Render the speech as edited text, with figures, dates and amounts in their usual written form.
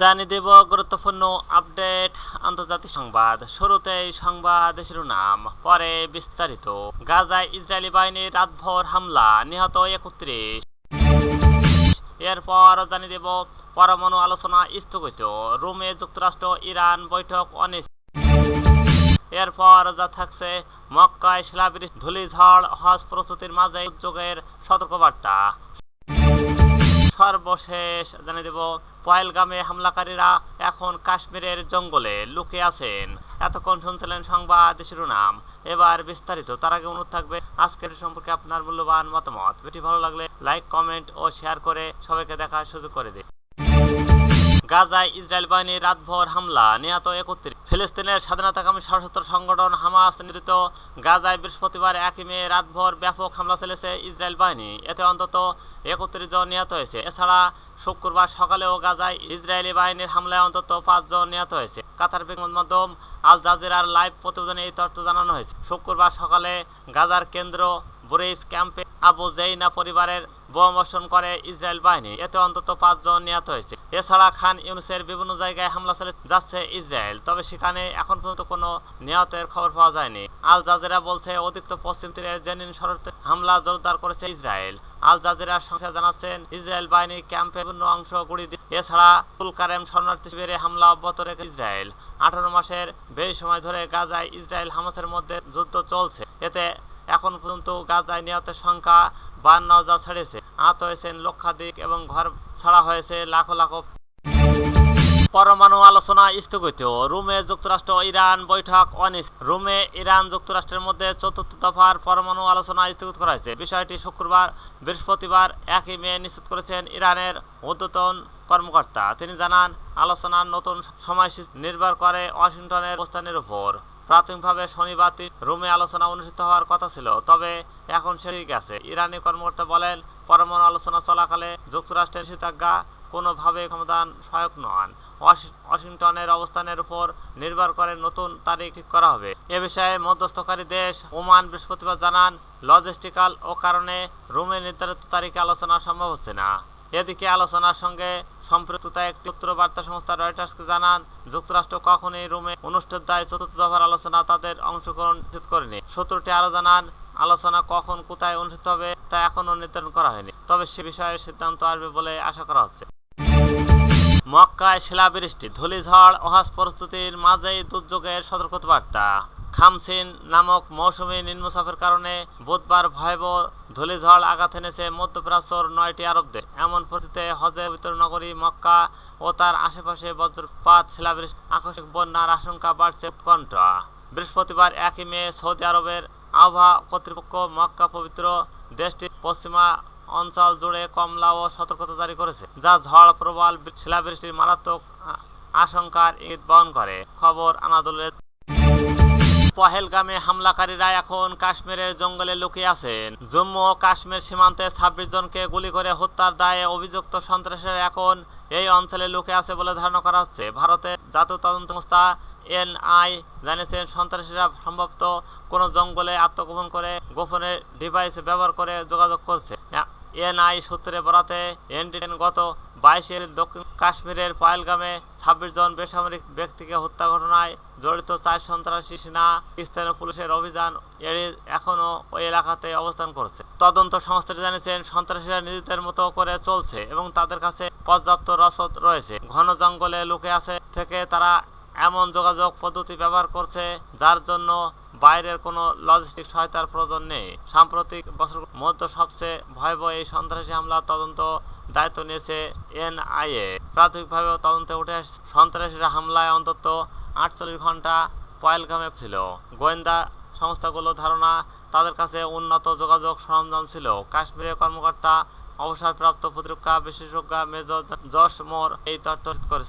জানিয়ে দেব গুরুত্বপূর্ণ আপডেট আন্তর্জাতিক সংবাদ। শুরুতেই সংবাদ শিরোনাম, পরে বিস্তারিত। গাজায় ইসরায়েলি বাহিনীর রাতভর হামলা, নিহত 31। এরপর জানিয়ে দেব পরমাণু আলোচনা স্থগিত, রোমে যুক্তরাষ্ট্র ইরান বৈঠক অনিশ্চিত। এরপর যা থাকছে মক্কায় শিলাবৃষ্টি, ধূলিঝড়, হজ প্রস্তুতির মাঝে দুর্যোগের সতর্কবার্তা। সর্বশেষ জানিয়ে দেব পহেলগামে হামলাকারীরা এখন কাশ্মীরের জঙ্গলে লুকিয়ে আছেন। এতক্ষণ শুনছিলেন সংবাদ শিরোনাম, এবার বিস্তারিত। তার আগে অনুরোধ থাকবে আজকের সম্পর্কে আপনার মূল্যবান মতামত। ভিডিও ভালো লাগলে লাইক, কমেন্ট ও শেয়ার করে সবাইকে দেখার সুযোগ করে দিন। গাজায় ইসরায়েল বাহিনীর রাতভর হামলা, নিহত 31। ফিলিস্তিনের স্বাধীনতাকামী সশস্ত্র সংগঠন হামাস নেতৃত্ব গাজায় বৃহস্পতিবার 1 মে রাতভর ব্যাপক হামলা চালিয়েছে ইসরায়েল বাহিনী। এতে অন্তত 31 জন নিহত হয়েছে। এছাড়া শুক্রবার সকালেও গাজায় ইসরায়েলি বাহিনীর হামলায় অন্তত 5 জন নিহত হয়েছে। কাতার সংবাদ মাধ্যম আল জাজিরার লাইভ প্রতিবেদনে এই তথ্য জানানো হয়েছে। শুক্রবার সকালে গাজার কেন্দ্র বুরেইস ক্যাম্পে আবু জেইনা পরিবারের বোমাবর্ষণ করে ইসরায়েল বাহিনী। এতে অন্তত 5 জন নিহত হয়েছে। এছাড়া খান ইউনিসের বিভিন্ন জায়গায় হামলা চালিয়ে যাচ্ছে ইসরায়েল, তবে সেখানে এখন পর্যন্ত কোনো নিহতের খবর পাওয়া যায়নি। আল জাজিরা বলছে অধিকতর পশ্চিম তীরে জেনিন শরতে হামলা জোরদার করেছে ইসরায়েল। আল জাজিরার সংখ্যা জানাচ্ছেন ইসরায়েল বাহিনী ক্যাম্পের বিভিন্ন অংশ গুড়ি দিয়ে। এছাড়া তুলকারেম শরণার্থী শিবিরে হামলা অব্যাহত রেখে ইসরায়েল। 18 মাসের বেশি সময় ধরে গাজায় ইসরায়েল হামাসের মধ্যে যুদ্ধ চলছে। এতে এখন পর্যন্ত গাজায় নিহতের সংখ্যা 52 যা ছেড়েছে। আহত হয়েছেন লক্ষাধিক এবং ঘর ছাড়া হয়েছে লাখো লাখো। পরমাণু আলোচনা স্থগিত, রোমে যুক্তরাষ্ট্র ইরান বৈঠক অনিশ্চিত। রোমে ইরান যুক্তরাষ্ট্রের মধ্যে 4th দফার পরমাণু আলোচনা স্থগিত করা হয়েছে। বিষয়টি বৃহস্পতিবার 1 মে নিশ্চিত করেছেন ইরানের ঊর্ধ্বতন কর্মকর্তা। তিনি জানান, আলোচনার নতুন সময়সূচি নির্ভর করে ওয়াশিংটনের অবস্থানের উপর। প্রাথমিকভাবে শনিবার রোমে আলোচনা অনুষ্ঠিত হওয়ার কথা ছিল, তবে এখন সেটি গেছে। ইরানি কর্মকর্তা বলেন, পরমাণু আলোচনা চলাকালে যুক্তরাষ্ট্রের নিষেধাজ্ঞা কোনোভাবে সমাধান সহায়ক নন। ওয়াশিংটনের অবস্থানের উপর নির্ভর করে নতুন তারিখ ঠিক করা হবে। এ বিষয়ে মধ্যস্থকারী দেশ ওমান বৃহস্পতিবার জানান, লজিস্টিক্যাল ও কারণে রোমে নির্ধারিত তারিখে আলোচনা সম্ভব হচ্ছে না। এদিকে আলোচনার সঙ্গে সম্পৃক্ত একটি সূত্র বার্তা সংস্থা রয়টার্সকে জানান, যুক্তরাষ্ট্র কখনোই রোমে অনুষ্ঠিত 4th দফার আলোচনা তাদের অংশগ্রহণ নিশ্চিত করেনি। সূত্রটি আরও জানান, আলোচনা কখন কোথায় অনুষ্ঠিত হবে তা এখনও নির্ধারণ করা হয়নি, তবে সে বিষয়ে সিদ্ধান্ত আসবে বলে আশা করা হচ্ছে। মক্কায় শিলাবৃষ্টি, ধূলিঝড় ও হজ প্রস্তুতির মাঝেই দুর্যোগের সতর্কবার্তা। খামসিন নামক মৌসুমী নিম্নচাপের কারণে বুধবার ভয়াবহ ধূলিঝড় আঘাত এনেছে মধ্যপ্রাচ্যের 9টি আরব দেশ। এমন পরিস্থিতিতে হজের পবিত্র নগরী মক্কা ও তার আশেপাশে বজ্রপাত, শিলাবৃষ্টি, আকস্মিক বন্যার আশঙ্কা বাড়ছে উৎকণ্ঠা। বৃহস্পতিবার 1 মে সৌদি আরবের আবহাওয়া কর্তৃপক্ষ মক্কা পবিত্র দেশটির পশ্চিমা অঞ্চল জুড়ে কমলা ও সতর্কতা জারি করেছে, যা ঝড়, প্রবল শিলাবৃষ্টির মারাত্মক আশঙ্কার ইঙ্গিত বহন করে। খবর আনাদুলের। পহেলগামে হামলাকারীরা এখন কাশ্মীরের জঙ্গলে লুকিয়ে আছেন। জম্মু ও কাশ্মীর সীমান্তে 26 জনকে গুলি করে হত্যার দায়ে অভিযুক্ত সন্ত্রাসীরা এখন এই অঞ্চলে লুকিয়ে আছে বলে ধারণা করা হচ্ছে। ভারতের জাতীয় তদন্ত সংস্থা এনআই জানিয়েছেন, সন্ত্রাসীরা সম্ভবত কোনো জঙ্গলে আত্মগোপন করে গোপনে ডিভাইস ব্যবহার করে যোগাযোগ করছে। এনআই সূত্রে বরাতে এনডিএন গত 22 দক্ষিণ কাশ্মীরের পহেলগামে 26 জন বেসামরিক ব্যক্তিকে হত্যা ঘটনায় জড়িত 4 সন্ত্রাসী সেনা স্থানীয় পুলিশের অভিযান এড়িয়ে এখনও ওই এলাকাতে অবস্থান করছে। তদন্ত সংস্থাটি জানিয়েছেন, সন্ত্রাসীরা নিজেদের মতো করে চলছে এবং তাদের কাছে পর্যাপ্ত রসদ রয়েছে। ঘন জঙ্গলে লুকিয়ে আছে থেকে তারা এমন যোগাযোগ পদ্ধতি ব্যবহার করছে যার জন্য বাইরের কোনো লজিস্টিক সহায়তার প্রয়োজন নেই। সাম্প্রতিক বছরের মধ্যে সবচেয়ে ভয়াবহ এই সন্ত্রাসী হামলার তদন্ত দায়িত্ব নিয়েছে এনআইএ। প্রাথমিকভাবে তদন্তে উঠে সন্ত্রাসীরা হামলায় অন্তত 48 ঘন্টা পহেলগামে ছিল। গোয়েন্দা সংস্থাগুলোর ধারণা, তাদের কাছে উন্নত যোগাযোগ সরঞ্জাম ছিল। কাশ্মীরের কর্মকর্তা অবসরপ্রাপ্ত প্রতিরক্ষা বিশেষজ্ঞ মেজর জশ মোর এই তথ্য করেছে।